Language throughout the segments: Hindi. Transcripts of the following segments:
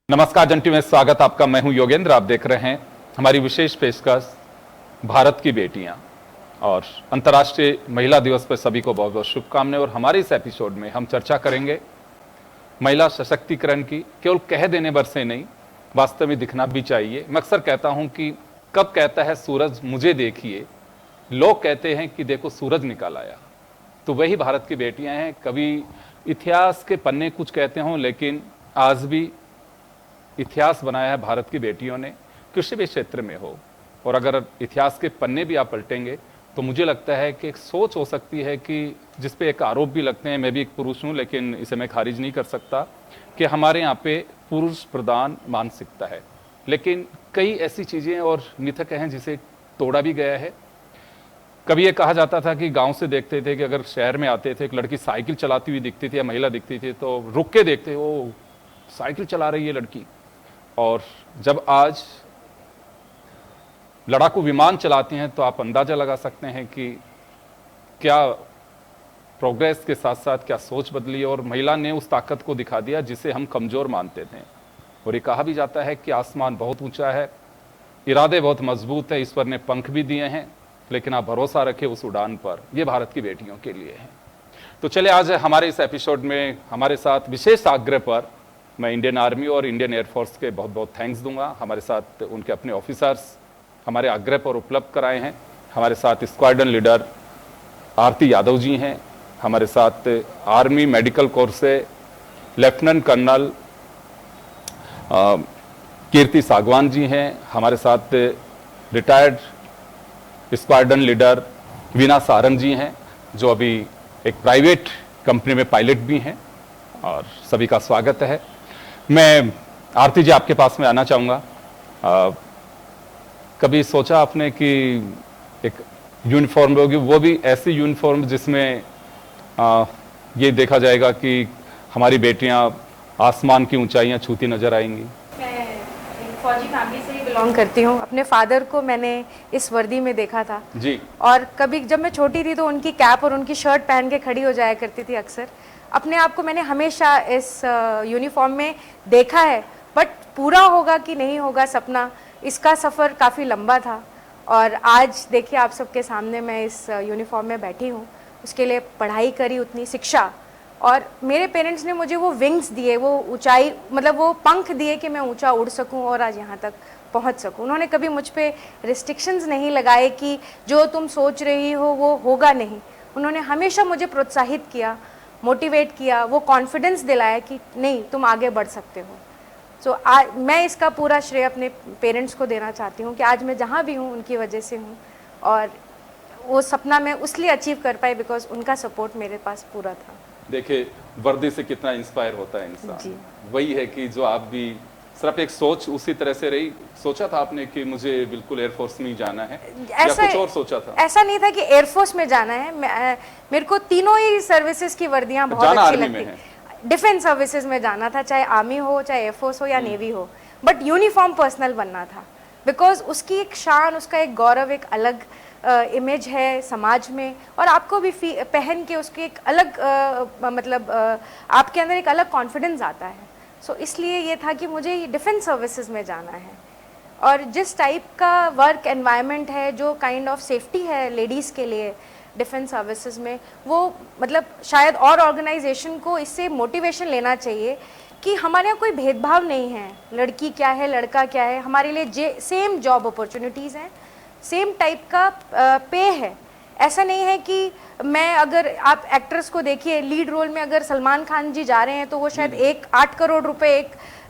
नमस्कार जंटी में स्वागत आपका। मैं हूं योगेंद्र। आप देख रहे हैं हमारी विशेष पेशकश भारत की बेटियां और अंतर्राष्ट्रीय महिला दिवस पर सभी को बहुत बहुत शुभकामनाएं। और हमारे इस एपिसोड में हम चर्चा करेंगे महिला सशक्तिकरण की। केवल कह देने भर से नहीं, वास्तव में दिखना भी चाहिए। मैं अक्सर कहता हूं कि कब कहता है सूरज मुझे देखिए, लोग कहते हैं कि देखो सूरज निकल आया। तो वही भारत की बेटियां हैं। कभी इतिहास के पन्ने कुछ कहते हों, लेकिन आज भी इतिहास बनाया है भारत की बेटियों ने, किसी भी क्षेत्र में हो। और अगर इतिहास के पन्ने भी आप पलटेंगे तो मुझे लगता है कि एक सोच हो सकती है कि जिस पे एक आरोप भी लगते हैं, मैं भी एक पुरुष हूं लेकिन इसे मैं खारिज नहीं कर सकता, कि हमारे यहाँ पे पुरुष प्रधान मानसिकता है। लेकिन कई ऐसी चीज़ें और मिथक हैं जिसे तोड़ा भी गया है। कभी ये कहा जाता था कि गांव से देखते थे कि अगर शहर में आते थे, एक लड़की साइकिल चलाती हुई दिखती थी या महिला दिखती थी तो रुक के देखते, वो साइकिल चला रही है लड़की। और जब आज लड़ाकू विमान चलाते हैं तो आप अंदाजा लगा सकते हैं कि क्या प्रोग्रेस के साथ साथ क्या सोच बदली। और महिला ने उस ताकत को दिखा दिया जिसे हम कमजोर मानते थे। और ये कहा भी जाता है कि आसमान बहुत ऊंचा है, इरादे बहुत मजबूत है, ईश्वर ने पंख भी दिए हैं, लेकिन आप भरोसा रखें उस उड़ान पर। ये भारत की बेटियों के लिए है। तो चले, आज हमारे इस एपिसोड में हमारे साथ विशेष आग्रह पर मैं इंडियन आर्मी और इंडियन एयरफोर्स के बहुत बहुत थैंक्स दूंगा। हमारे साथ उनके अपने ऑफिसर्स हमारे आग्रह पर उपलब्ध कराए हैं। हमारे साथ स्क्वाड्रन लीडर आरती यादव जी हैं। हमारे साथ आर्मी मेडिकल कोर से लेफ्टिनेंट कर्नल कीर्ति सागवान जी हैं। हमारे साथ retired squadron leader Veena Sarang ji हैं, जो अभी एक प्राइवेट कंपनी में पायलट भी हैं। और सभी का स्वागत है। मैं आरती जी आपके पास में आना चाहूँगा। कभी सोचा आपने कि एक यूनिफॉर्म होगी, वो भी ऐसी यूनिफॉर्म जिसमें ये देखा जाएगा कि हमारी बेटियां आसमान की ऊंचाइयां छूती नजर आएंगी? मैं एक फौजी फैमिली से ही बिलोंग करती हूँ। अपने फादर को मैंने इस वर्दी में देखा था जी। और कभी जब मैं छोटी थी तो उनकी कैप और उनकी शर्ट पहन के खड़ी हो जाया करती थी अक्सर। अपने आप को मैंने हमेशा इस यूनिफॉर्म में देखा है, बट पूरा होगा कि नहीं होगा सपना, इसका सफ़र काफ़ी लंबा था। और आज देखिए आप सबके सामने मैं इस यूनिफॉर्म में बैठी हूँ। उसके लिए पढ़ाई करी, उतनी शिक्षा, और मेरे पेरेंट्स ने मुझे वो विंग्स दिए, वो ऊंचाई, मतलब वो पंख दिए कि मैं ऊंचा उड़ सकूं और आज यहाँ तक पहुँच सकूं। उन्होंने कभी मुझ पे रिस्ट्रिक्शंस नहीं लगाए कि जो तुम सोच रही हो वो होगा नहीं। उन्होंने हमेशा मुझे प्रोत्साहित किया, मोटिवेट किया, वो कॉन्फिडेंस दिलाया कि नहीं, तुम आगे बढ़ सकते हो। सो आज मैं इसका पूरा श्रेय अपने पेरेंट्स को देना चाहती हूँ कि आज मैं जहाँ भी हूँ उनकी वजह से हूँ। और वो सपना मैं उसलिए अचीव कर पाई बिकॉज उनका सपोर्ट मेरे पास पूरा था। देखिए वर्दी से कितना इंस्पायर होता है इंसान। वही है कि जो आप भी सिर्फ एक सोच उसी तरह से रही। सोचा था आपने कि मुझे बिल्कुल एयरफोर्स में ही जाना है, ऐसा या कुछ और सोचा था? ऐसा नहीं था कि एयरफोर्स में जाना है। मेरे को तीनों ही सर्विसेज की वर्दियां बहुत अच्छी लगती। डिफेंस सर्विसेज में जाना था, चाहे आर्मी हो, चाहे एयरफोर्स हो या नेवी हो, बट यूनिफॉर्म पर्सनल बनना था बिकॉज उसकी एक शान, उसका एक गौरव, एक अलग इमेज है समाज में। और आपको भी पहन के उसकी एक अलग मतलब आपके अंदर एक अलग कॉन्फिडेंस आता है। सो इसलिए ये था कि मुझे डिफेंस सर्विसेज में जाना है। और जिस टाइप का वर्क एनवायरनमेंट है, जो काइंड ऑफ सेफ्टी है लेडीज़ के लिए डिफेंस सर्विसेज में, वो मतलब शायद और ऑर्गेनाइजेशन को इससे मोटिवेशन लेना चाहिए कि हमारे यहाँ कोई भेदभाव नहीं है, लड़की क्या है लड़का क्या है, हमारे लिए सेम जॉब अपॉर्चुनिटीज़ हैं, सेम टाइप का पे है। ऐसा नहीं है कि मैं, अगर आप एक्ट्रेस को देखिए, लीड रोल में अगर सलमान खान जी जा रहे हैं तो वो शायद 8 करोड़ रुपए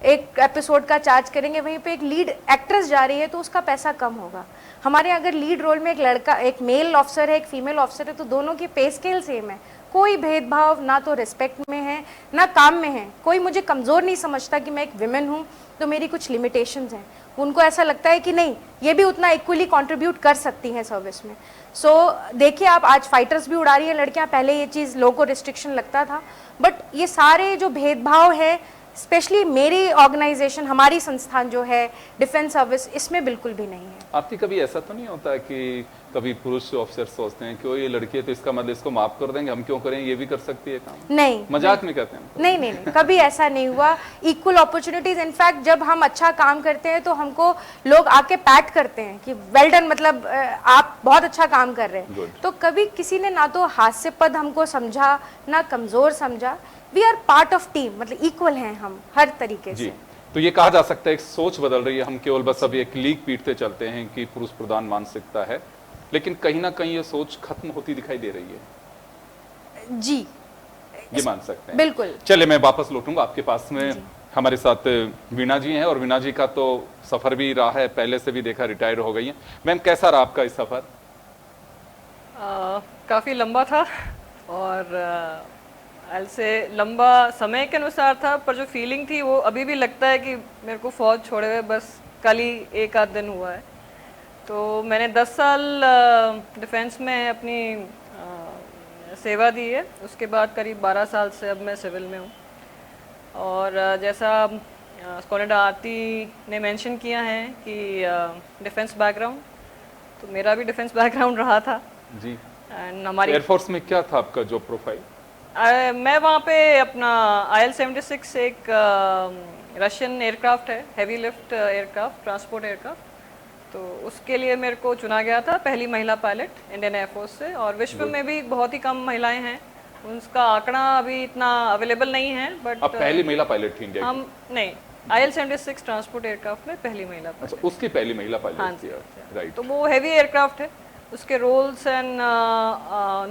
एक एपिसोड का चार्ज करेंगे, वहीं पे एक लीड एक्ट्रेस जा रही है तो उसका पैसा कम होगा। हमारे अगर लीड रोल में एक लड़का, एक मेल ऑफिसर है, एक फीमेल ऑफिसर है, तो दोनों की पे स्केल सेम है। कोई भेदभाव ना तो रिस्पेक्ट में है ना काम में है। कोई मुझे कमज़ोर नहीं समझता कि मैं एक विमेन हूँ तो मेरी कुछ लिमिटेशंस हैं। उनको ऐसा लगता है कि नहीं, ये भी उतना इक्वली कंट्रीब्यूट कर सकती हैं सर्विस में। सो देखिए आप, आज फाइटर्स भी उड़ा रही हैं लड़कियां। पहले ये चीज़ लोगों को रिस्ट्रिक्शन लगता था, बट ये सारे जो भेदभाव है स्पेशली मेरी ऑर्गेनाइजेशन, हमारी संस्थान जो है डिफेंस सर्विस, इसमें बिल्कुल भी नहीं है। आपकी कभी ऐसा तो नहीं होता कि कभी पुरुष ऑफिसर सोचते हैं कि वो ये लड़की है तो इसका मतलब इसको माफ कर देंगे, हम क्यों करें, ये भी कर सकती है काम? नहीं, मजाक में कहते हैं? नहीं नहीं नहीं, कभी ऐसा नहीं हुआ। इक्वल अपॉर्चुनिटीज, इनफैक्ट जब हम अच्छा काम करते हैं तो हमको लोग आके पैट करते हैं कि वेल डन, मतलब आप बहुत अच्छा काम कर रहे हैं। Good. तो कभी किसी ने ना तो हास्यास्पद हमको समझा ना कमजोर समझा। We are part of team, मतलब इक्वल हैं हम हर तरीके जी। से। तो ये कहा जा सकता है एक सोच बदल रही है, हम केवल बस अब एक लीक पीटते चलते हैं कि पुरुष प्रधान मानसिकता है, लेकिन कहीं ना कहीं ये सोच खत्म होती दिखाई दे रही है। जी, ये मान सकते हैं। बिल्कुल। चलिए मैं वापस लौटूंगा आपके पास में। हमारे साथ वीणा जी हैं और वीणा जी का तो सफर भी रहा है, पहले से भी देखा, रिटायर हो गई हैं। मैम कैसा रहा आपका इस सफर? काफ़ी लंबा था और से लंबा समय के अनुसार था, पर जो फीलिंग थी वो अभी भी लगता है कि मेरे को फौज छोड़े हुए बस कल ही एक आध दिन हुआ है। तो मैंने 10 साल डिफेंस में अपनी सेवा दी है, उसके बाद करीब 12 साल से अब मैं सिविल में हूँ। और जैसा स्कॉलर आरती ने मेंशन किया है कि डिफेंस बैकग्राउंड, तो मेरा भी डिफेंस बैकग्राउंड रहा था जी। एंड हमारी एयरफोर्स में क्या था आपका जॉब प्रोफाइल? मैं वहाँ पे अपना IL-76 एक रशियन एयरक्राफ्ट है, heavy lift aircraft, transport aircraft, तो उसके लिए मेरे को चुना गया था, पहली महिला पायलट इंडियन एयरफोर्स से। और विश्व में भी बहुत ही कम महिलाएं हैं, उसका आंकड़ा अभी इतना अवेलेबल नहीं है, बट आप पहली महिला पायलट थी इंडिया की? हम नहीं, IL-76 ट्रांसपोर्ट एयरक्राफ्ट में पहली महिला पायलट। अच्छा, उसकी पहली महिला हाँ पायलट जी, थी, राइट। तो वो हेवी एयरक्राफ्ट है, उसके रोल्स एंड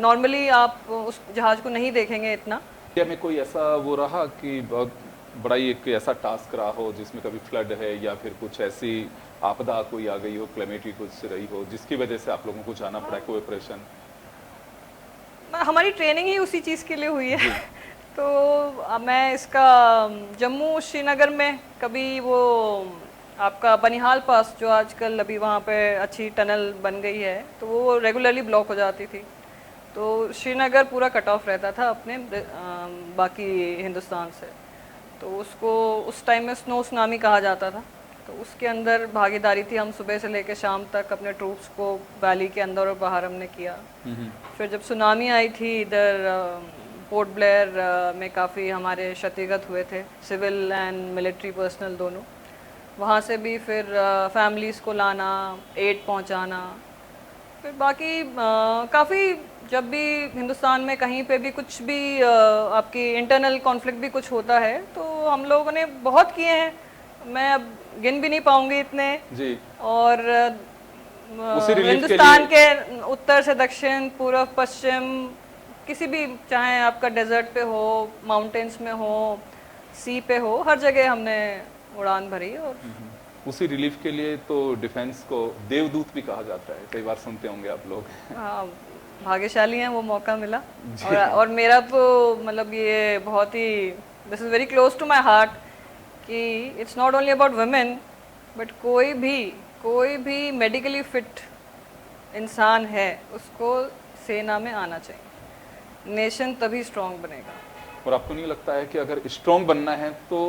नॉर्मली आप उस जहाज को नहीं देखेंगे इतना। क्या में कोई ऐसा वो रहा कि बहुत बड़ा ही एक ऐसा टास्क रहा हो जिसमें कभी फ्लड है या फिर कुछ ऐसी आपदा कोई आ गई हो, क्लेमिटी कुछ रही हो, जिसकी वजह से आप लोगों को जाना पड़ा, कोई ऑपरेशन? हमारी ट्रेनिंग ही उसी चीज़ के लिए हुई है। तो मैं इसका जम्मू श्रीनगर में कभी वो आपका बनिहाल पास, जो आजकल अभी वहाँ पे अच्छी टनल बन गई है, तो वो रेगुलरली ब्लॉक हो जाती थी, तो श्रीनगर पूरा कट ऑफ रहता था अपने बाकी हिंदुस्तान से। तो उसको उस टाइम में स्नो सुनामी कहा जाता था, तो उसके अंदर भागीदारी थी। हम सुबह से लेकर शाम तक अपने ट्रूप्स को वैली के अंदर और बाहर हमने किया। फिर जब सुनामी आई थी इधर पोर्ट ब्लेयर में काफ़ी हमारे क्षतिगत हुए थे, सिविल एंड मिलिट्री पर्सनल दोनों। वहाँ से भी फिर फैमिलीज़ को लाना, एड पहुँचाना, फिर बाकी काफ़ी जब भी हिंदुस्तान में कहीं पे भी कुछ भी आपकी इंटरनल कॉन्फ्लिक्ट भी कुछ होता है, तो हम लोगों ने बहुत किए हैं, मैं अब गिन भी नहीं पाऊंगी इतने जी। और हिंदुस्तान के उत्तर से दक्षिण, पूर्व पश्चिम, किसी भी, चाहे आपका डेजर्ट पे हो, माउंटेन्स में हो, सी पे हो, हर जगह हमने उड़ान भरी। और उसी रिलीफ के लिए तो डिफेंस को देवदूत भी कहा जाता है, कई बार सुनते होंगे आप लोग। हाँ, भाग्यशाली हैं, वो मौका मिला। और मेरा तो मतलब ये बहुत ही, this is very close to my heart कि it's not only about women, but कोई भी मेडिकली फिट इंसान है, उसको सेना में आना चाहिए। नेशन तभी स्ट्रॉन्ग बनेगा। और आपको नहीं लगता है कि अगर स्ट्रॉन्ग बनना है तो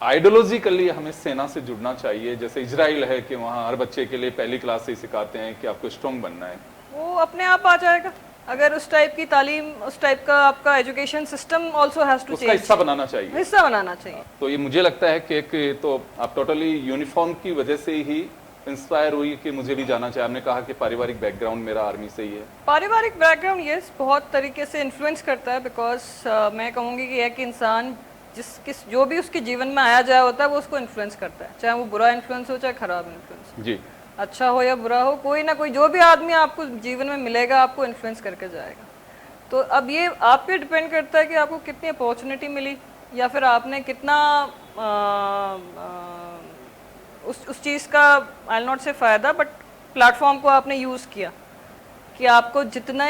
आइडियोलॉजिकली हमें सेना से जुड़ना चाहिए? जैसे इजराइल है कि वहाँ हर बच्चे के लिए पहली क्लास से ही सिखाते हैं कि आपको स्ट्रॉन्ग बनना है, वो अपने आप आ जाएगा। अगर उस टाइप की तालीम, उस टाइप का आपका education system also has to change, हिस्सा बनाना चाहिए, हिस्सा बनाना चाहिए। तो ये मुझे लगता है कि एक तो आप टोटली यूनिफॉर्म की वजह से ही इंस्पायर हुई कि मुझे भी जाना चाहिए। आपने कहा कि पारिवारिक बैकग्राउंड मेरा आर्मी से ही है। पारिवारिक बैकग्राउंड यस, बहुत तरीके से इन्फ्लुएंस करता है, बिकॉज मैं कहूँगी कि एक इंसान जो भी उसके जीवन में आया जाया होता है, वो उसको इन्फ्लुएंस करता है, चाहे वो बुरा इन्फ्लुएंस हो चाहे खराब इन्फ्लुएंस जी, अच्छा हो या बुरा हो, कोई ना कोई जो भी आदमी आपको जीवन में मिलेगा आपको इन्फ्लुएंस करके जाएगा। तो अब ये आप पे डिपेंड करता है कि आपको कितनी अपॉर्चुनिटी मिली, या फिर आपने कितना उस चीज़ का, आई नॉट से फ़ायदा, बट प्लेटफॉर्म को आपने यूज़ किया कि आपको जितने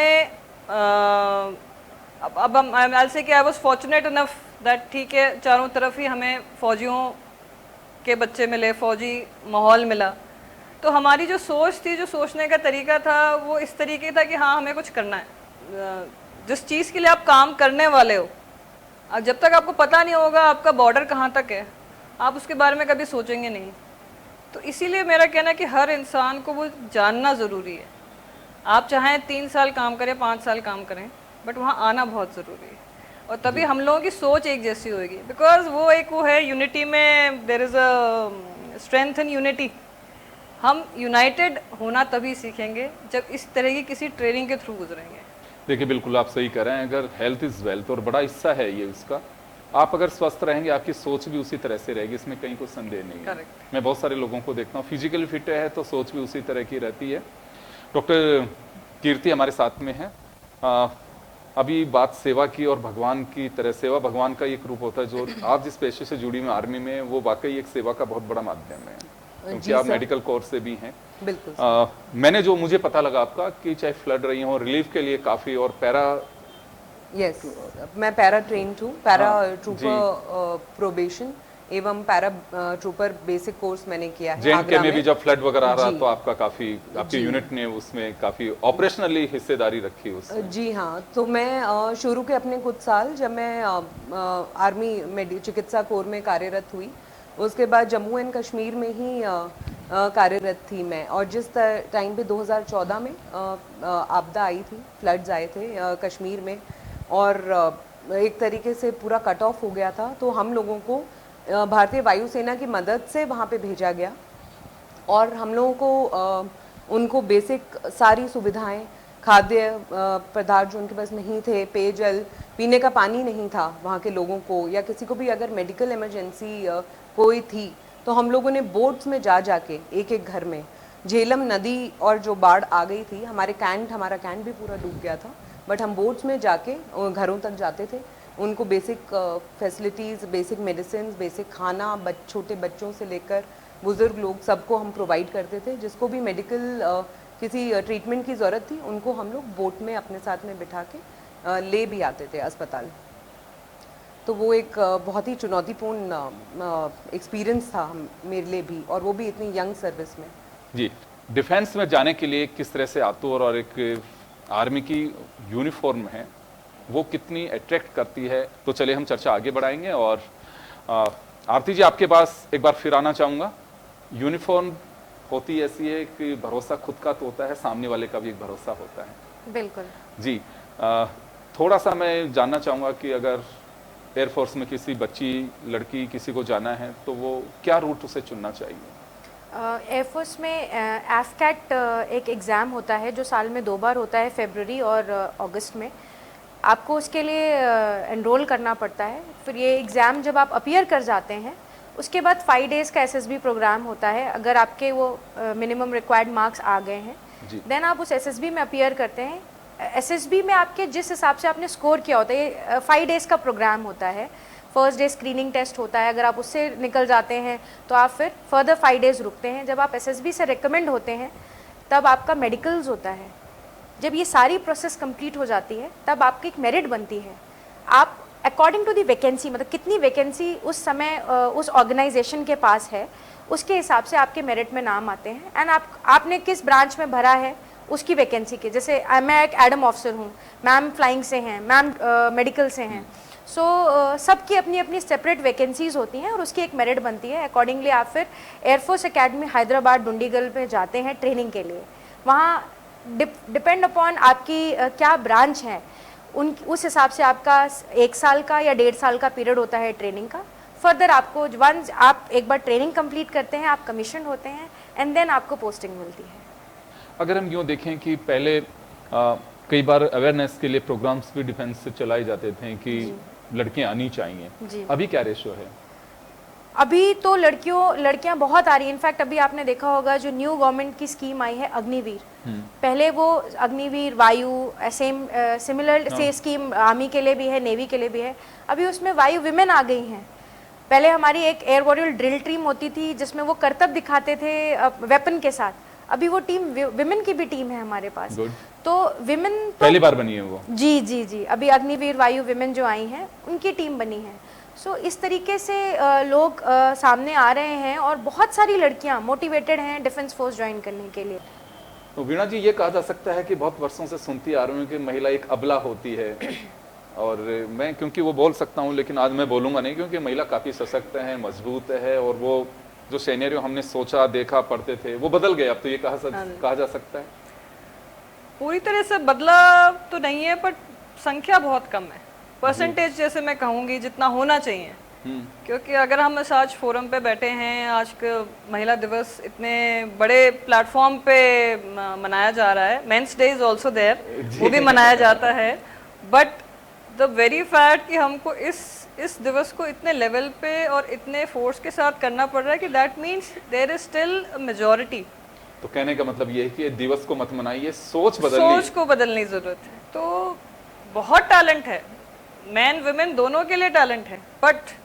अब आई से कि I was fortunate enough that ठीक है, चारों तरफ ही हमें फ़ौजियों के बच्चे मिले, फ़ौजी माहौल मिला, तो हमारी जो सोच थी, जो सोचने का तरीका था, वो इस तरीके था कि हाँ हमें कुछ करना है। जिस चीज़ के लिए आप काम करने वाले हो अब जब तक आपको पता नहीं होगा आपका बॉर्डर कहाँ तक है, आप उसके बारे में कभी सोचेंगे नहीं। तो इसीलिए मेरा कहना है कि हर इंसान को वो जानना ज़रूरी है। आप चाहें 3 साल काम करें, 5 साल काम करें, बट वहाँ आना बहुत ज़रूरी है, और तभी हम लोगों की सोच एक जैसी होगी। बिकॉज वो है यूनिटी में, there is a strength in unity. हम यूनाइटेड होना तभी सीखेंगे जब इस तरह की किसी ट्रेनिंग के थ्रू गुजरेंगे। देखिए बिल्कुल आप सही कह रहे हैं, अगर हेल्थ इज़ वेल्थ और बड़ा हिस्सा है ये उसका, आप अगर स्वस्थ रहेंगे आपकी सोच भी उसी तरह से रहेगी, इसमें कहीं कोई संदेह नहीं है। Correct. मैं बहुत सारे लोगों को देखता हूँ फिजिकली फिट है तो सोच भी उसी तरह की रहती है। डॉक्टर कीर्ति हमारे साथ में है। अभी बात सेवा की, और भगवान की तरह सेवा भगवान का एक रूप होता है। जो आप जिस पेशे से जुड़ी में आर्मी में, वो वाकई एक सेवा का बहुत बड़ा माध्यम है, क्योंकि आप मेडिकल कोर्स से भी हैं। बिल्कुल। मैंने जो मुझे पता लगा आपका कि चाहे फ्लड रही हो, रिलीफ के लिए काफ़ी, और पैरा यस मैं पैरा ट्रेन्ड हूँ, पैरा ट्रूपर प्रोबेशन एवं पैरा ट्रूपर बेसिक कोर्स मैंने किया है। जे.एंड.के में भी जब फ्लड वगैरह आ रहा तो आपका काफी, आपकी यूनिट ने उसमें काफी ऑपरेशनली हिस्सेदारी रखी उसमें। जी हाँ, तो मैं शुरू के अपने कुछ साल जब मैं आर्मी में चिकित्सा कोर में कार्यरत हुई, उसके बाद जम्मू एंड कश्मीर में ही कार्यरत थी मैं। और जिस टाइम पे 2014 में आपदा आई थी, फ्लड्स आए थे कश्मीर में, और एक तरीके से पूरा कट ऑफ हो गया था, तो हम लोगों को भारतीय वायुसेना की मदद से वहाँ पे भेजा गया, और हम लोगों को उनको बेसिक सारी सुविधाएं, खाद्य पदार्थ जो उनके पास नहीं थे, पेयजल, पीने का पानी नहीं था वहाँ के लोगों को, या किसी को भी अगर मेडिकल इमरजेंसी कोई थी, तो हम लोगों ने बोट्स में जाके एक एक घर में, झेलम नदी और जो बाढ़ आ गई थी, हमारा कैंट भी पूरा डूब गया था, बट हम बोट्स में जाके घरों तक जाते थे, उनको basic facilities, basic medicine, basic खाना, छोटे बच्चों से लेकर बुज़ुर्ग लोग सबको हम प्रोवाइड करते थे। जिसको भी मेडिकल किसी ट्रीटमेंट की ज़रूरत थी, उनको हम लोग बोट में अपने साथ में बिठा के ले भी आते थे अस्पताल। तो वो एक बहुत ही चुनौतीपूर्ण एक्सपीरियंस था मेरे लिए भी, और वो भी इतनी यंग सर्विस में। जी, डिफेंस में जाने के लिए किस तरह से आतुर, और एक आर्मी की यूनिफॉर्म है वो कितनी अट्रैक्ट करती है, तो चलिए हम चर्चा आगे बढ़ाएंगे। और आरती जी आपके पास एक बार फिर आना चाहूँगा। यूनिफॉर्म होती ऐसी है कि भरोसा खुद का तो होता है, सामने वाले का भी एक भरोसा होता है। बिल्कुल जी। थोड़ा सा मैं जानना चाहूँगा कि अगर एयरफोर्स में किसी बच्ची, लड़की, किसी को जाना है तो वो क्या रूट उसे चुनना चाहिए? एयरफोर्स में एफकैट एक एग्ज़ाम होता है जो साल में 2 बार होता है, फरवरी और अगस्त में। आपको उसके लिए एनरोल करना पड़ता है। फिर ये एग्ज़ाम जब आप अपीयर कर जाते हैं, उसके बाद 5 डेज़ का एसएसबी प्रोग्राम होता है। अगर आपके वो मिनिमम रिक्वायर्ड मार्क्स आ गए हैं, देन आप उस एसएसबी में अपीयर करते हैं। एसएसबी में आपके जिस हिसाब से आपने स्कोर किया होता है, ये 5 डेज़ का प्रोग्राम होता है। फर्स्ट डे स्क्रीनिंग टेस्ट होता है, अगर आप उससे निकल जाते हैं तो आप फिर फर्दर 5 डेज़ रुकते हैं। जब आप एसएसबी से रिकमेंड होते हैं तब आपका मेडिकल्स होता है। जब ये सारी प्रोसेस कंप्लीट हो जाती है तब आपकी एक मेरिट बनती है। आप अकॉर्डिंग टू दी वैकेंसी, मतलब कितनी वैकेंसी उस समय उस ऑर्गेनाइजेशन के पास है, उसके हिसाब से आपके मेरिट में नाम आते हैं। एंड आपने किस ब्रांच में भरा है उसकी वैकेंसी के, जैसे मैं एक एडम ऑफिसर हूँ, मैम फ्लाइंग से हैं, मैम मेडिकल से हैं। सो सबकी अपनी अपनी सेपरेट वैकेंसीज होती हैं और उसकी एक मेरिट बनती है। अकॉर्डिंगली आप फिर एयरफोर्स एकेडमी हैदराबाद डुंडीगल में जाते हैं ट्रेनिंग के लिए। वहाँ डिपेंड अपॉन आपकी क्या ब्रांच है, उस हिसाब से आपका 1 साल का या 1.5 साल का पीरियड होता है ट्रेनिंग का। फर्दर आपको वंस आप एक बार ट्रेनिंग कंप्लीट करते हैं, आप कमीशन होते हैं, एंड देन आपको पोस्टिंग मिलती है। अगर हम यूँ देखें कि पहले कई बार अवेयरनेस के लिए प्रोग्राम्स भी डिफेंस से चलाए जाते थे कि लड़कियां आनी चाहिए, अभी क्या रेशो है? अभी तो लड़कियां बहुत आ रही हैं। इनफैक्ट अभी आपने देखा होगा जो न्यू गवर्नमेंट की स्कीम आई है अग्निवीर, पहले वो अग्निवीर वायु सिमिलर से स्कीम आर्मी के लिए भी है, नेवी के लिए भी है। अभी उसमें वायु विमेन आ गई हैं। पहले हमारी एक एयर वॉरियर ड्रिल टीम होती थी जिसमें वो करतब दिखाते थे वेपन के साथ। अभी वो टीम विमेन की भी टीम है हमारे पास। तो विमेन पहली बार बनी है वो। जी अभी अग्निवीर वायु विमेन जो आई हैं उनकी टीम बनी है। सो इस तरीके से लोग सामने आ रहे हैं और बहुत सारी लड़कियां मोटिवेटेड हैं डिफेंस फोर्स ज्वाइन करने के लिए। तो वीणा जी, ये कहा जा सकता है कि बहुत वर्षों से सुनती आ रही हूँ कि महिला एक अबला होती है, और मैं क्योंकि वो बोल सकता हूँ, लेकिन आज मैं बोलूँगा नहीं, क्योंकि महिला काफ़ी सशक्त है, मजबूत है, और वो जो सिनेरियो हमने सोचा देखा पढ़ते थे वो बदल गए, अब तो ये कहा जा सकता है। पूरी तरह से बदला तो नहीं है, बट संख्या बहुत कम है, परसेंटेज जैसे मैं कहूँगी जितना होना चाहिए। क्योंकि अगर हम इस आज फोरम पे बैठे हैं, आज का महिला दिवस इतने बड़े प्लेटफॉर्म पे मनाया जा रहा है, men's day is also there, वो भी मनाया जाता है, बट द वेरी फैक्ट कि हमको इस दिवस को इतने लेवल पे और इतने फोर्स के साथ करना पड़ रहा है कि that means there is still majority. तो कहने का मतलब ये है कि दिवस को मत मनाइए, सोच को बदलने की जरूरत है। तो बहुत टैलेंट है, मैन वुमेन दोनों के लिए टैलेंट है, बट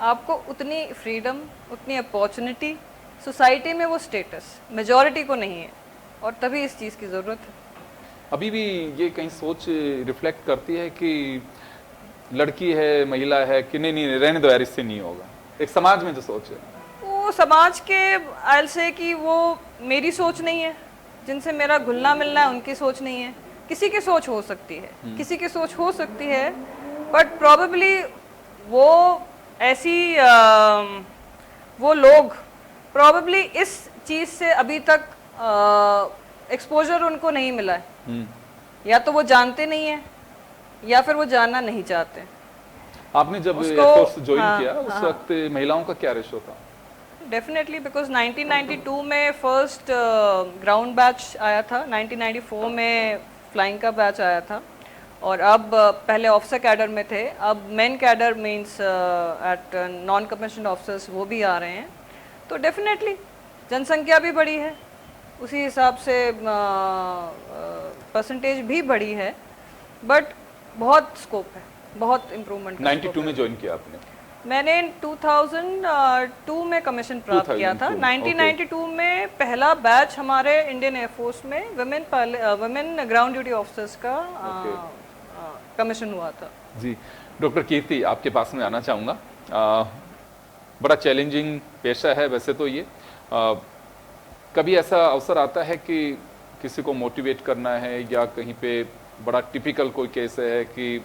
आपको उतनी फ्रीडम, उतनी अपॉर्चुनिटी सोसाइटी में, वो स्टेटस मेजॉरिटी को नहीं है, और तभी इस चीज़ की ज़रूरत है। अभी भी ये कहीं सोच रिफ्लेक्ट करती है कि लड़की है, महिला है, कि नहीं नहीं रहने दो यार, इससे नहीं होगा, एक समाज में जो सोच है वो समाज के आई से कि वो मेरी सोच नहीं है, जिनसे मेरा घुलना मिलना है उनकी सोच नहीं है। किसी की सोच हो सकती है, किसी की सोच हो सकती है, बट प्रॉबेबली वो ऐसी वो लोग प्रॉबेबली इस चीज़ से अभी तक एक्सपोजर उनको नहीं मिला है, या तो वो जानते नहीं है या फिर वो जानना नहीं चाहते। आपने जब एयरफोर्स ज्वाइन किया उस वक्त महिलाओं का क्या रेशो था? डेफिनेटली, बिकॉज 1992 में फर्स्ट ग्राउंड बैच आया था, 1994 में फ्लाइंग का बैच आया था, और अब पहले ऑफिसर कैडर में थे, अब main cadre means at non commissioned officers वो भी आ रहे हैं। तो डेफिनेटली जनसंख्या भी बढ़ी है, उसी हिसाब से परसेंटेज भी बढ़ी है, बट बहुत स्कोप है, बहुत इम्प्रूवमेंट। 92 में ज्वाइन किया आपने? मैंने 2002 में कमीशन प्राप्त किया था। 1992 में पहला बैच हमारे इंडियन एयरफोर्स में वुमेन ग्राउंड ड्यूटी ऑफिसर्स का कमीशन हुआ था। जी डॉक्टर कीर्ति, आपके पास में आना चाहूँगा। बड़ा चैलेंजिंग पेशा है वैसे तो ये। कभी ऐसा अवसर आता है कि किसी को मोटिवेट करना है, या कहीं पे बड़ा टिपिकल कोई केस है कि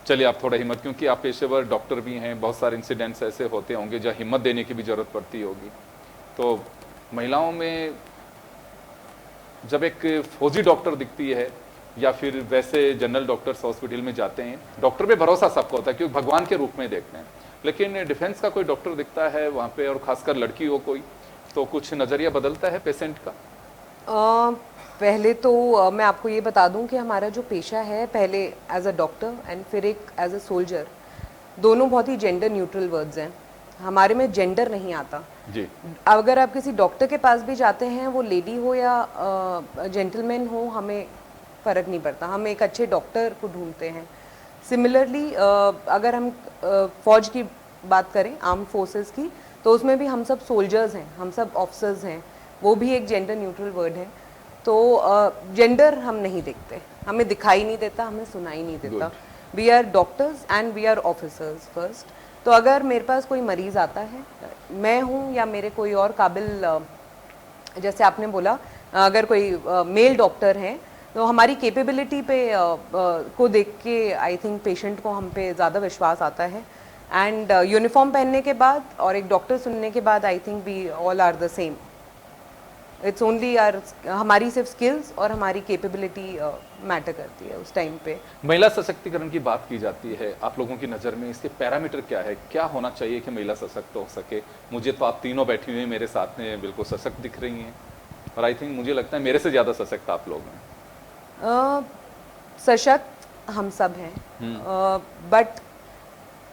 चलिए आप थोड़ा हिम्मत, क्योंकि आप पेशेवर डॉक्टर भी हैं, बहुत सारे इंसिडेंट्स ऐसे होते होंगे जहाँ हिम्मत देने की भी ज़रूरत पड़ती होगी, तो महिलाओं में जब एक फौजी डॉक्टर दिखती है या फिर वैसे जनरल डॉक्टर्स हॉस्पिटल में जाते हैं, डॉक्टर पे भरोसा सबको होता है क्योंकि भगवान के रूप में देखते हैं, लेकिन डिफेंस का कोई डॉक्टर दिखता है वहाँ पे, और खासकर लड़की हो कोई, तो कुछ नज़रिया बदलता है पेशेंट का? पहले तो मैं आपको ये बता दूं कि हमारा जो पेशा है, पहले एज अ डॉक्टर एंड फिर एक एज अ सोल्जर, दोनों बहुत ही जेंडर न्यूट्रल वर्ड्स हैं। हमारे में जेंडर नहीं आता जी। अगर आप किसी डॉक्टर के पास भी जाते हैं, वो लेडी हो या जेंटलमैन हो, हमें फ़र्क नहीं पड़ता, हम एक अच्छे डॉक्टर को ढूंढते हैं। सिमिलरली अगर हम फौज की बात करें, आर्म फोर्सेस की, तो उसमें भी हम सब सोल्जर्स हैं, हम सब ऑफिसर्स हैं, वो भी एक जेंडर न्यूट्रल वर्ड है। तो जेंडर हम नहीं देखते, हमें दिखाई नहीं देता, हमें सुनाई नहीं देता। We are doctors and we are officers first. तो अगर मेरे पास कोई मरीज़ आता है, मैं हूँ या मेरे कोई और काबिल, जैसे आपने बोला, अगर कोई मेल डॉक्टर हैं, तो हमारी कैपेबिलिटी पे को देख के आई थिंक पेशेंट को हम पे ज़्यादा विश्वास आता है। एंड यूनिफॉर्म पहनने के बाद और एक डॉक्टर सुनने के बाद I think we all are the same. It's only our, हमारी सिर्फ स्किल्स और हमारी कैपेबिलिटी मैटर करती है उस टाइम पे। महिला सशक्तिकरण की बात की जाती है, आप लोगों की नज़र में इसके पैरामीटर क्या है, क्या होना चाहिए कि महिला सशक्त हो सके? मुझे तो आप तीनों बैठी हुई हैं मेरे साथ में, बिल्कुल सशक्त दिख रही हैं, और आई थिंक मुझे लगता है मेरे से ज़्यादा सशक्त आप लोग हैं। सशक्त हम सब हैं, बट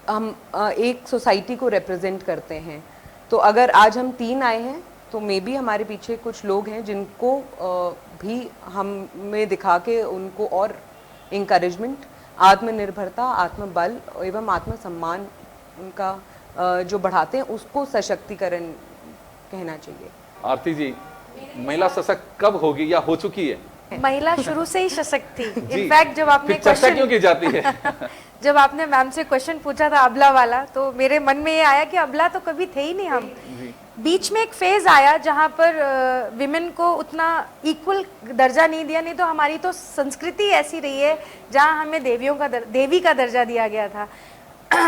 हम एक सोसाइटी को रिप्रेजेंट करते हैं। तो अगर आज हम 3 आए हैं, तो मे बी हमारे पीछे कुछ लोग हैं जिनको भी हम में दिखा के उनको और इंकरेजमेंट, आत्मनिर्भरता, आत्मबल एवं आत्मसम्मान उनका जो बढ़ाते हैं, उसको सशक्तिकरण कहना चाहिए। आरती जी, महिला सशक्त कब होगी या हो चुकी है? महिला शुरू से ही सशक्त थी। इनफैक्ट जब आपने फिर चर्चा क्यों की जाती है? जब आपने मैम से क्वेश्चन पूछा था अबला वाला, तो मेरे मन में ये आया कि अबला तो कभी थे ही नहीं हम। बीच में एक फेज आया जहाँ पर विमेन को उतना इक्वल दर्जा नहीं दिया, नहीं तो हमारी तो संस्कृति ऐसी रही है जहाँ हमें देवी का दर्जा दिया गया था।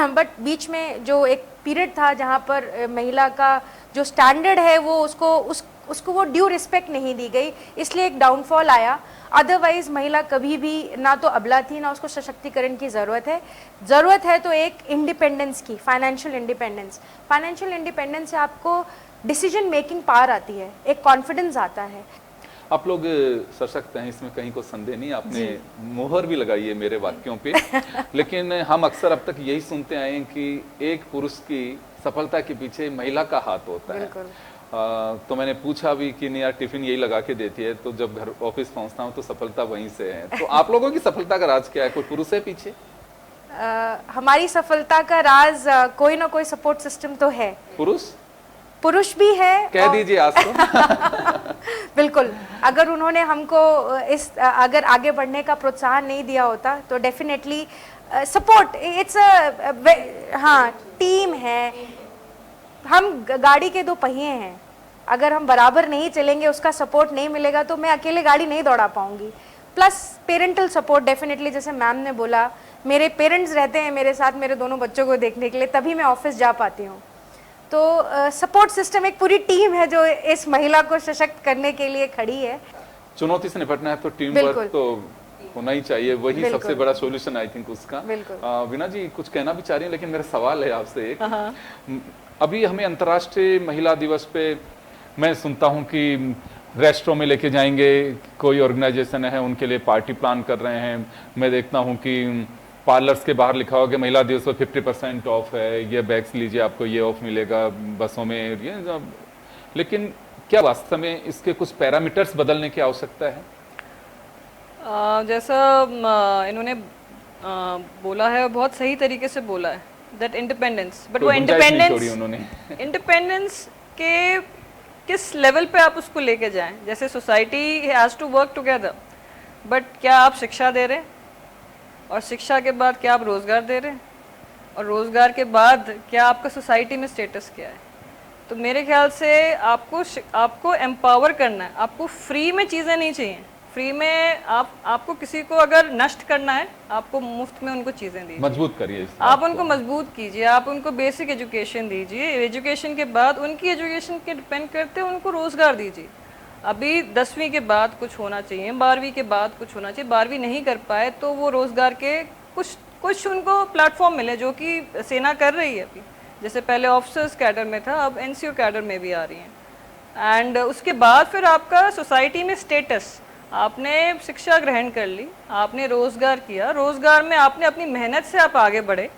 बट बीच में जो एक पीरियड था जहाँ पर महिला का जो स्टैंडर्ड है वो उसको वो ड्यू रिस्पेक्ट नहीं दी गई, इसलिए एक डाउनफॉल आया। अदरवाइज महिला कभी भी ना तो अबला थी, ना उसको सशक्तिकरण की ज़रूरत है तो एक इंडिपेंडेंस की, फाइनेंशियल इंडिपेंडेंस से आपको डिसीजन मेकिंग पावर आती है, एक कॉन्फिडेंस आता है। आप लोग सशक्त हैं, इसमें कहीं को संदेह नहीं। आपने मोहर भी लगाई है मेरे वाक्यों पे। लेकिन हम अक्सर अब तक यही सुनते आए हैं कि एक पुरुष की सफलता के पीछे महिला का हाथ होता है। तो मैंने पूछा भी कि नहीं यार, टिफिन यही लगा के देती है, तो जब घर ऑफिस पहुंचता हूँ तो सफलता वहीं से है। तो आप लोगों की सफलता का राज क्या है? कोई पुरुष है पीछे? हमारी सफलता का राज कोई ना कोई सपोर्ट सिस्टम तो है। पुरुष भी है, कह दीजिए आज तो। बिल्कुल, अगर उन्होंने हमको अगर आगे बढ़ने का प्रोत्साहन नहीं दिया होता तो डेफिनेटली सपोर्ट, इट्स हाँ, टीम है। हम गाड़ी के दो पहिए हैं, अगर हम बराबर नहीं चलेंगे, उसका सपोर्ट नहीं मिलेगा तो मैं अकेले गाड़ी नहीं दौड़ा पाऊंगी। प्लस पेरेंटल सपोर्ट डेफिनेटली, जैसे मैम ने बोला, मेरे पेरेंट्स रहते हैं मेरे साथ मेरे दोनों बच्चों को देखने के लिए, तभी मैं ऑफिस जा पाती हूँ। तो सपोर्ट सिस्टम, एक पूरी टीम है जो इस महिला को सशक्त करने के लिए खड़ी है। चुनौती से निपटना है तो टीम वर्क तो होना ही चाहिए, वही सबसे बड़ा सॉल्यूशन आई थिंक उसका। वीणा जी कुछ कहना भी चाह रही हैं, लेकिन मेरा सवाल है आपसे एक। अभी हमें अंतर्राष्ट्रीय महिला दिवस पे मैं सुनता हूं कि रेस्टोरों में लेके जाएंगे, कोई ऑर्गेनाइजेशन है उनके लिए पार्टी प्लान कर रहे हैं। मैं देखता हूं कि पार्लर्स के बाहर लिखा होगा कि महिला दिवस पर 50% ऑफ है, ये बैग्स लीजिए आपको ये ऑफ मिलेगा बसों में, ये। लेकिन क्या वास्तव में इसके कुछ पैरामीटर्स बदलने की आवश्यकता है? जैसा इन्होंने बोला है, बहुत सही तरीके से बोला है, दैट इंडिपेंडेंस, बट वो इंडिपेंडेंस के किस लेवल पे आप उसको लेके जाएं। जैसे society has to work together, but क्या आप शिक्षा दे रहे हैं, और शिक्षा के बाद क्या आप रोज़गार दे रहे हैं, और रोज़गार के बाद क्या आपका सोसाइटी में स्टेटस क्या है। तो मेरे ख्याल से आपको एम्पावर करना है, आपको फ्री में चीज़ें नहीं चाहिए। फ्री में आपको किसी को अगर नष्ट करना है, आपको मुफ्त में उनको चीज़ें दीजिए, मजबूत करिए, आप उनको मजबूत कीजिए, आप उनको बेसिक एजुकेशन दीजिए। एजुकेशन के बाद उनकी एजुकेशन के डिपेंड करते उनको रोज़गार दीजिए। अभी 10वीं के बाद कुछ होना चाहिए, 12वीं के बाद कुछ होना चाहिए। 12वीं नहीं कर पाए तो वो रोज़गार के कुछ उनको प्लेटफॉर्म मिले, जो कि सेना कर रही है अभी। जैसे पहले ऑफिसर्स कैडर में था, अब एनसीओ कैडर में भी आ रही हैं। एंड उसके बाद फिर आपका सोसाइटी में स्टेटस, आपने शिक्षा ग्रहण कर ली, आपने रोज़गार किया, रोज़गार में आपने अपनी मेहनत से आप आगे बढ़े।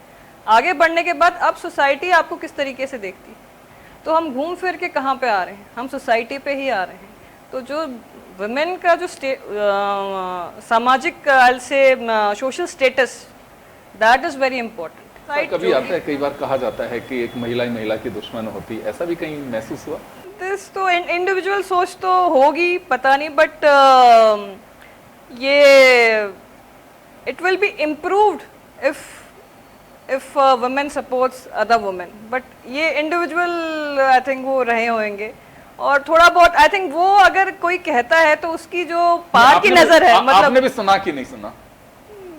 आगे बढ़ने के बाद अब सोसाइटी आपको किस तरीके से देखती, तो हम घूम फिर के कहाँ पे आ रहे हैं, हम सोसाइटी पे ही आ रहे हैं। तो जो वुमेन का जो सामाजिक से social status, that is very important. कभी आता है, कई बार कहा जाता है कि एक महिला ही महिला की दुश्मन होती, ऐसा भी कहीं महसूस हुआ? तो इंडिविजुअल सोच तो होगी, पता नहीं, बट ये it will be improved if women supports other women, but ये इंडिविजुअल आई थिंक वो रहे होंगे। और थोड़ा बहुत आई थिंक वो अगर कोई कहता है तो उसकी जो पार की नजर है, मतलब आपने भी सुना कि नहीं सुना?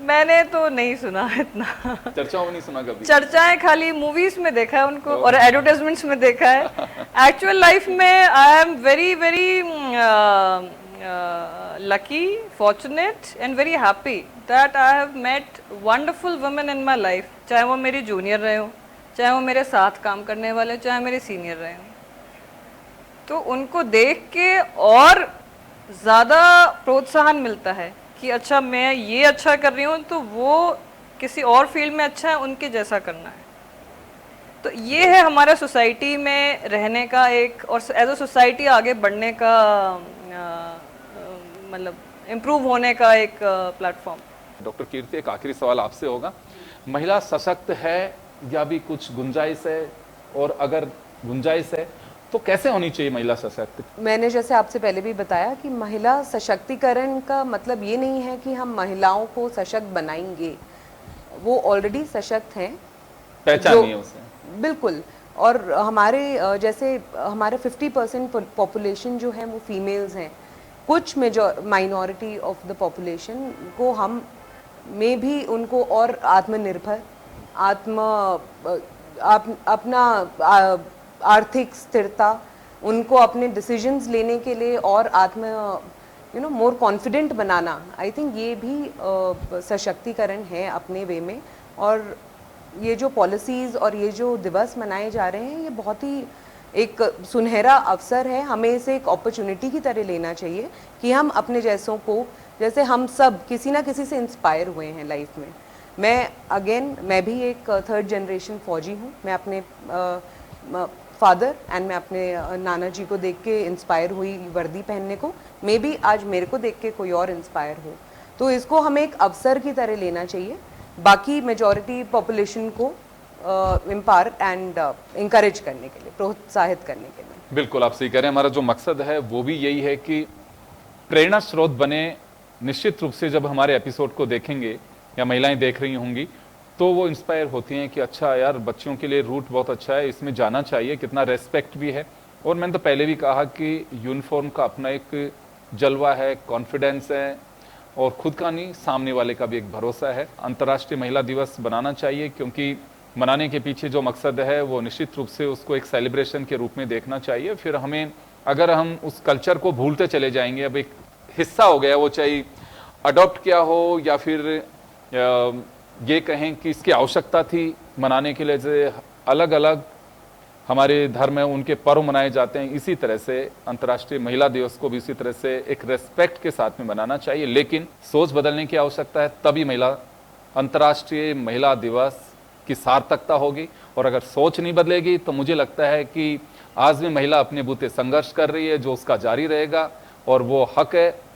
मैंने तो नहीं सुना इतना। चर्चाओं में नहीं सुना कभी? चर्चाएं खाली मूवीज में देखा है उनको और एडवर्टाइजमेंट्स में देखा है। एक्चुअल लाइफ में I am very very lucky, fortunate and very happy that I have met wonderful women in my life. चाहे वो मेरी जूनियर रहे हो, चाहे वो मेरे साथ काम करने वाले, चाहे मेरे सीनियर रहे हो, तो उनको देख के और ज़्यादा प्रोत्साहन मिलता है कि अच्छा मैं ये अच्छा कर रही हूँ तो वो किसी और फील्ड में अच्छा है, उनके जैसा करना है। तो ये है हमारा सोसाइटी में रहने का एक, और एज अ सोसाइटी आगे बढ़ने का, मतलब इम्प्रूव होने का एक प्लेटफॉर्म। डॉक्टर कीर्ति, एक आखिरी सवाल आपसे होगा, महिला सशक्त है या भी कुछ गुंजाइश है, और अगर गुंजाइश है तो कैसे होनी चाहिए महिला सशक्त? मैंने जैसे आपसे पहले भी बताया कि महिला सशक्तिकरण का मतलब ये नहीं है कि हम महिलाओं को सशक्त बनाएंगे, वो ऑलरेडी सशक्त हैं, पहचानिए उसे। बिल्कुल। और हमारे जैसे हमारे 50% पॉपुलेशन जो है वो फीमेल्स हैं, कुछ माइनॉरिटी ऑफ द पॉपुलेशन को हम में भी उनको और आत्मनिर्भर अपना आर्थिक स्थिरता, उनको अपने डिसीजंस लेने के लिए और more confident banana, I think ये भी सशक्तिकरण है अपने वे में। और ये जो पॉलिसीज़ और ये जो दिवस मनाए जा रहे हैं, ये बहुत ही एक सुनहरा अवसर है, हमें इसे एक अपॉर्चुनिटी की तरह लेना चाहिए कि हम अपने जैसों को, जैसे हम सब किसी ना किसी से इंस्पायर हुए हैं लाइफ में। मैं भी एक 3rd जनरेशन फौजी हूँ। मैं अपने फादर एंड मैं अपने नाना जी को देख के इंस्पायर हुई वर्दी पहनने को, मे भी आज मेरे को देख के कोई और इंस्पायर हो। तो इसको हमें एक अवसर की तरह लेना चाहिए, बाकी मेजॉरिटी पॉपुलेशन को एम्पावर एंड इंकरेज करने के लिए, प्रोत्साहित करने के लिए। बिल्कुल आप सही कह रहे हैं। हमारा जो मकसद है वो भी यही है कि प्रेरणा स्रोत बने। निश्चित रूप से जब हमारे एपिसोड को देखेंगे या महिलाएं देख रही होंगी तो वो इंस्पायर होती हैं कि अच्छा यार, बच्चियों के लिए रूट बहुत अच्छा है, इसमें जाना चाहिए, कितना रेस्पेक्ट भी है। और मैंने तो पहले भी कहा कि यूनिफॉर्म का अपना एक जलवा है, कॉन्फिडेंस है, और खुद का नहीं, सामने वाले का भी एक भरोसा है। अंतर्राष्ट्रीय महिला दिवस बनाना चाहिए, क्योंकि मनाने के पीछे जो मकसद है वो निश्चित रूप से उसको एक सेलिब्रेशन के रूप में देखना चाहिए। फिर हमें, अगर हम उस कल्चर को भूलते चले जाएंगे, अब एक हिस्सा हो गया वो, चाहे अडॉप्ट किया हो या फिर ये कहें कि इसकी आवश्यकता थी मनाने के लिए, जैसे अलग अलग हमारे धर्म में उनके पर्व मनाए जाते हैं, इसी तरह से अंतर्राष्ट्रीय महिला दिवस को भी इसी तरह से एक रेस्पेक्ट के साथ में मनाना चाहिए। लेकिन सोच बदलने की आवश्यकता है, तभी अंतर्राष्ट्रीय महिला दिवस की सार्थकता होगी। और अगर सोच नहीं बदलेगी तो मुझे लगता है कि आज भी महिला अपने बूते संघर्ष कर रही है, जो उसका जारी रहेगा, और वो हक है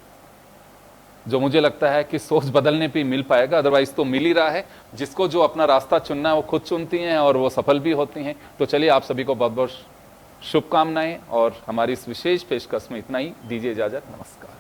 जो मुझे लगता है कि सोच बदलने पे मिल पाएगा। अदरवाइज तो मिल ही रहा है। जिसको जो अपना रास्ता चुनना है वो खुद चुनती हैं और वो सफल भी होती हैं। तो चलिए, आप सभी को बहुत बहुत शुभकामनाएं, और हमारी इस विशेष पेशकश में इतना ही। दीजिए इजाजत, नमस्कार।